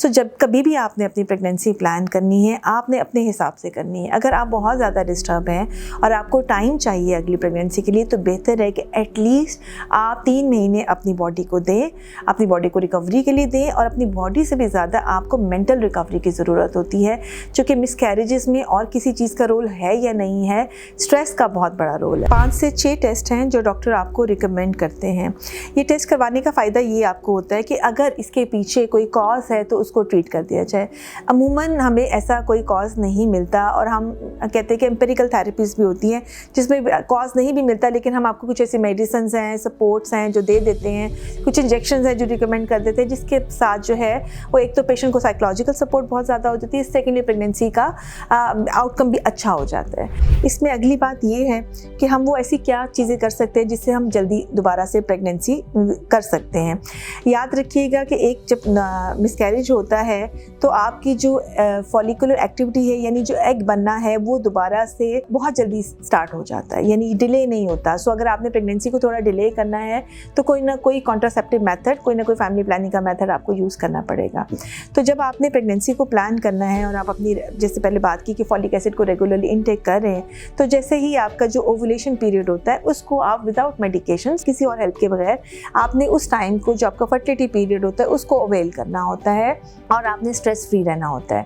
सो जब कभी भी आपने अपनी प्रेगनेंसी प्लान करनी है, आपने अपने हिसाब से करनी है। अगर आप बहुत ज़्यादा डिस्टर्ब हैं और आपको टाइम चाहिए अगली प्रेगनेंसी के लिए, तो बेहतर है कि एटलीस्ट आप 3 महीने अपनी बॉडी को दें, अपनी बॉडी को रिकवरी के लिए दें। और अपनी बॉडी से भी ज़्यादा आपको मेंटल रिकवरी की ज़रूरत होती है, चूँकि मिसकैरेजेस में और किसी चीज़ का रोल है या नहीं है, स्ट्रेस का बहुत बड़ा रोल है। 5 से 6 टेस्ट हैं जो डॉक्टर आपको रिकमेंड करते हैं। ये टेस्ट करवाने का फ़ायदा ये आपको होता है कि अगर इसके पीछे कोई कॉज है तो उसको ट्रीट कर दिया जाए। अमूमन हमें ऐसा कोई कॉज नहीं मिलता, और हम कहते हैं कि एम्पिरिकल थेरेपीज़ भी होती हैं जिसमें कॉज नहीं भी मिलता, लेकिन हम आपको कुछ ऐसी मेडिसिन हैं, सपोर्ट्स हैं जो दे देते हैं, कुछ इंजेक्शन हैं जो रिकमेंड कर देते हैं, जिसके साथ जो है वो एक तो पेशेंट को साइकोलॉजिकल सपोर्ट बहुत ज़्यादा हो जाती है, सेकेंडली प्रेगनेंसी का आउटकम भी अच्छा हो जाता है। इसमें अगली बात ये है कि हम वो ऐसी क्या चीज़ें कर सकते हैं जिससे हम जल्दी दोबारा से प्रेगनेंसी कर सकते हैं। याद रखिएगा कि एक जब मिसकैरेज होता है तो आपकी जो फॉलिकुलर एक्टिविटी है, यानी जो एग बनना है, वो दोबारा से बहुत जल्दी स्टार्ट हो जाता है, यानी डिले नहीं होता। सो अगर आपने प्रेगनेंसी को थोड़ा डिले करना है तो कोई ना कोई कॉन्ट्रासेप्टिव मेथड, कोई ना कोई फैमिली प्लानिंग का मेथड आपको यूज़ करना पड़ेगा। तो जब आपने प्रेगनेंसी को प्लान करना है और आप अपनी, जैसे पहले बात की कि फॉलिक एसिड को रेगुलरली इनटेक कर रहे हैं, तो जैसे ही आपका जो ओवुलेशन पीरियड होता है उसको आप विदाउट मेडिकेशन, किसी और हेल्प के बगैर, आपने उस टाइम को, जो आपका फर्टिलिटी पीरियड होता है, उसको अवेल करना होता है और आपने स्ट्रेस फ्री रहना होता है।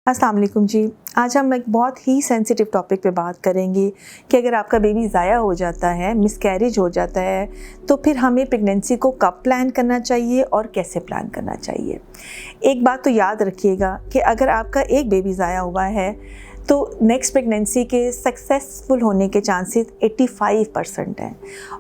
अस्सलाम वालेकुम जी। आज हम एक बहुत ही सेंसिटिव टॉपिक पे बात करेंगे कि अगर आपका बेबी ज़ाया हो जाता है, मिसकैरेज हो जाता है, तो फिर हमें प्रेगनेंसी को कब प्लान करना चाहिए और कैसे प्लान करना चाहिए। एक बात तो याद रखिएगा कि अगर आपका एक बेबी ज़ाया हुआ है तो नेक्स्ट प्रेगनेंसी के सक्सेसफुल होने के चांसेस 85% हैं,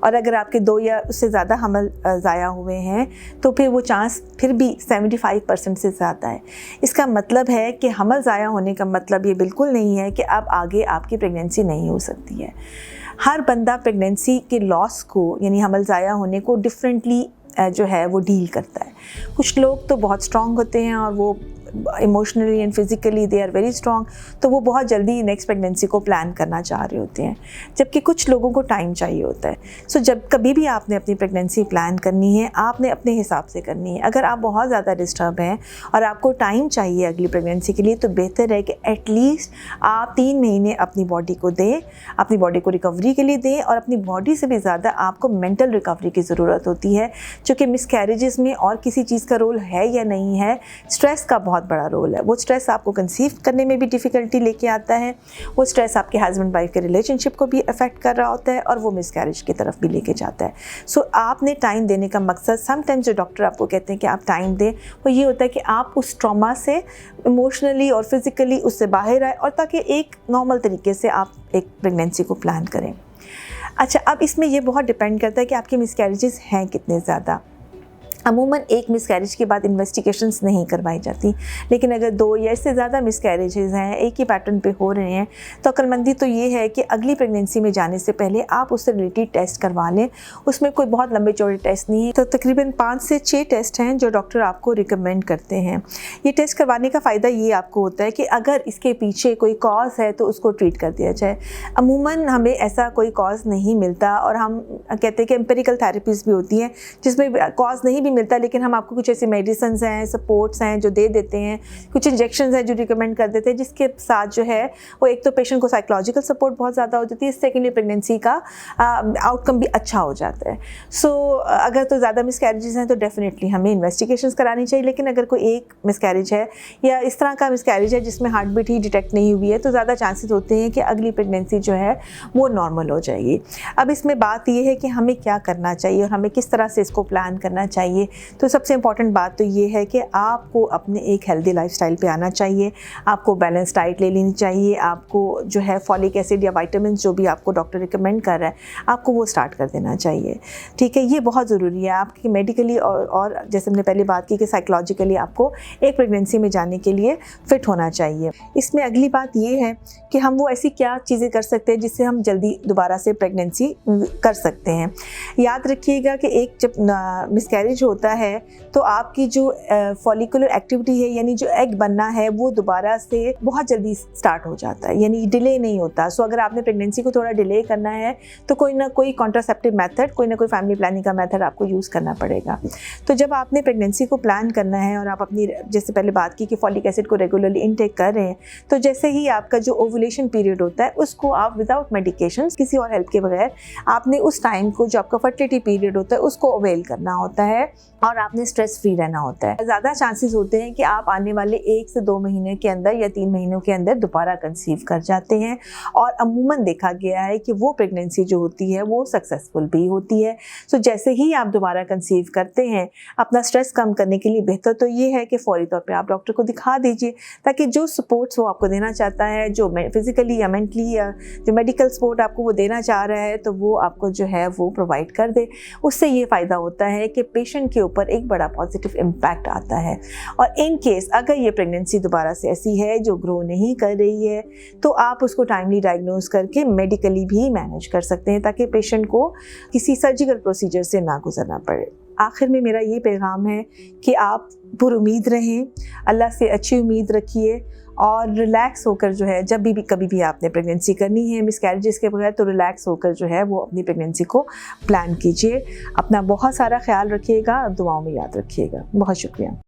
और अगर आपके 2 या उससे ज़्यादा हमल ज़ाया हुए हैं तो फिर वो चांस फिर भी 75% से ज़्यादा है। इसका मतलब है कि हमल ज़ाया होने का मतलब ये बिल्कुल नहीं है कि अब आगे आपकी प्रेगनेंसी नहीं हो सकती है। हर बंदा प्रेगनेंसी के लॉस को, यानी हमल ज़ाया होने को डिफरेंटली जो है वो डील करता है। कुछ लोग तो बहुत स्ट्रॉन्ग होते हैं और वो emotionally and physically they are very strong, तो वो बहुत जल्दी नेक्स्ट प्रेगनेंसी को प्लान करना चाह रहे होते हैं, जबकि कुछ लोगों को टाइम चाहिए होता है। सो जब कभी भी आपने अपनी प्रेगनेंसी प्लान करनी है, आपने अपने हिसाब से करनी है। अगर आप बहुत ज़्यादा डिस्टर्ब हैं और आपको टाइम चाहिए अगली प्रेगनेंसी के लिए, तो बेहतर है कि एटलीस्ट आप 3 महीने अपनी बॉडी को दें, अपनी बॉडी को रिकवरी के लिए दें। और अपनी बॉडी से भी ज़्यादा आपको मेंटल रिकवरी की ज़रूरत होती है, चूँकि मिसकैरेजेस में और किसी चीज़ का रोल है या नहीं है, स्ट्रेस का बहुत बड़ा रोल है। वो स्ट्रेस आपको कंसीव करने में भी डिफ़िकल्टी लेके आता है, वो स्ट्रेस आपके हस्बैंड वाइफ के रिलेशनशिप को भी अफेक्ट कर रहा होता है, और वो मिसकैरेज की तरफ भी लेके जाता है। सो आपने टाइम देने का मकसद, समटाइम्स जो डॉक्टर आपको कहते हैं कि आप टाइम दें, वो ये होता है कि आप उस ट्रॉमा से इमोशनली और फिज़िकली उससे बाहर आए, और ताकि एक नॉर्मल तरीके से आप एक प्रेगनेंसी को प्लान करें। अच्छा, अब इसमें ये बहुत डिपेंड करता है कि आपके मिसकैरेजेस हैं कितने ज़्यादा। अमूमन एक मिसकैरेज के बाद इन्वेस्टिगेशंस नहीं करवाई जाती, लेकिन अगर 2 या इससे ज़्यादा मिसकैरेजेस हैं, एक ही पैटर्न पे हो रहे हैं, तो अक्लमंदी तो ये है कि अगली प्रेगनेंसी में जाने से पहले आप उससे रिलेटेड टेस्ट करवा लें। उसमें कोई बहुत लंबे चौड़े टेस्ट नहीं है, तो तकरीबन 5 से 6 टेस्ट हैं जो डॉक्टर आपको रिकमेंड करते हैं। ये टेस्ट करवाने का फ़ायदा ये आपको होता है कि अगर इसके पीछे कोई कॉज है तो उसको ट्रीट कर दिया जाए। अमूमन हमें ऐसा कोई कॉज नहीं मिलता, और हम कहते हैं कि एम्पिरिकल थेरेपीज़ भी होती हैं जिसमें कॉज नहीं मिलता, लेकिन हम आपको कुछ ऐसी मेडिसिन हैं, सपोर्ट्स हैं जो दे देते हैं, कुछ इंजेक्शन हैं जो रिकमेंड कर देते हैं, जिसके साथ जो है वो एक तो पेशेंट को साइकोलॉजिकल सपोर्ट बहुत ज़्यादा हो जाती है, सेकेंडली प्रेगनेंसी का आउटकम भी अच्छा हो जाता है। सो अगर तो ज़्यादा मिसकैरेजेस हैं तो डेफिनेटली हमें इन्वेस्टिगेशंस करानी चाहिए, लेकिन अगर कोई एक मिसकैरेज है या इस तरह का मिसकैरेज है जिसमें हार्ट बीट ही डिटेक्ट नहीं हुई है, तो ज़्यादा चांसेस होते हैं कि अगली प्रेगनेंसी जो है वो नॉर्मल हो जाएगी। अब इसमें बात ये है कि हमें क्या करना चाहिए और हमें किस तरह से इसको प्लान करना चाहिए। तो सबसे इम्पॉर्टेंट बात तो ये है कि आपको अपने एक हेल्दी लाइफस्टाइल पे आना चाहिए, आपको बैलेंस डाइट ले लेनी चाहिए, आपको जो है फॉलिक एसिड या विटामिन जो भी आपको डॉक्टर रिकमेंड कर रहा है, आपको वो स्टार्ट कर देना चाहिए। ठीक है, ये बहुत ज़रूरी है आपकी मेडिकली और जैसे हमने पहले बात की कि साइकोलॉजिकली आपको एक प्रेगनेंसी में जाने के लिए फ़िट होना चाहिए। इसमें अगली बात ये है कि हम वो ऐसी क्या चीज़ें कर सकते हैं जिससे हम जल्दी दोबारा से प्रेगनेंसी कर सकते हैं। याद रखिएगा कि एक जब मिसकैरेज होता है तो आपकी जो फॉलिकुलर एक्टिविटी है, यानी जो एग बनना है, वो दोबारा से बहुत जल्दी स्टार्ट हो जाता है, यानी डिले नहीं होता। सो अगर आपने प्रेगनेंसी को थोड़ा डिले करना है तो कोई ना कोई कॉन्ट्रासेप्टिव मेथड, कोई ना कोई फैमिली प्लानिंग का मेथड आपको यूज़ करना पड़ेगा। तो जब आपने प्रेगनेंसी को प्लान करना है और आप अपनी, जैसे पहले बात की कि फॉलिक एसिड को रेगुलरली इनटेक कर रहे हैं, तो जैसे ही आपका जो ओवुलेशन पीरियड होता है उसको आप विदाउट मेडिकेशन, किसी और हेल्प के बगैर, आपने उस टाइम को, जो आपका फर्टिलिटी पीरियड होता है, उसको अवेल करना होता है और आपने स्ट्रेस फ्री रहना होता है। ज़्यादा चांसेस होते हैं कि आप आने वाले 1 से 2 महीने के अंदर या 3 महीनों के अंदर दोबारा कंसीव कर जाते हैं, और अमूमन देखा गया है कि वो प्रेगनेंसी जो होती है वो सक्सेसफुल भी होती है। सो जैसे ही आप दोबारा कंसीव करते हैं, अपना स्ट्रेस कम करने के लिए बेहतर तो ये है कि फौरी तौर पे आप डॉक्टर को दिखा दीजिए, ताकि जो सपोर्ट्स वो आपको देना चाहता है, जो फिजिकली या मेंटली या जो मेडिकल सपोर्ट आपको वो देना चाह रहा है, तो वो आपको जो है वो प्रोवाइड कर दे। उससे ये फ़ायदा होता है कि पेशेंट के ऊपर एक बड़ा पॉजिटिव इम्पैक्ट आता है। और इन केस अगर ये प्रेगनेंसी दोबारा से ऐसी है जो ग्रो नहीं कर रही है, तो आप उसको टाइमली डायग्नोज करके मेडिकली भी मैनेज कर सकते हैं, ताकि पेशेंट को किसी सर्जिकल प्रोसीजर से ना गुजरना पड़े। आखिर में मेरा ये पैगाम है कि आप पुरुमीद रहें, अल्लाह से अच्छी उम्मीद रखिए और रिलैक्स होकर जो है, जब भी कभी भी आपने प्रेगनेंसी करनी है मिसकैरेजेस के बगैर, तो रिलैक्स होकर जो है वो अपनी प्रेगनेंसी को प्लान कीजिए। अपना बहुत सारा ख्याल रखिएगा, दुआओं में याद रखिएगा। बहुत शुक्रिया।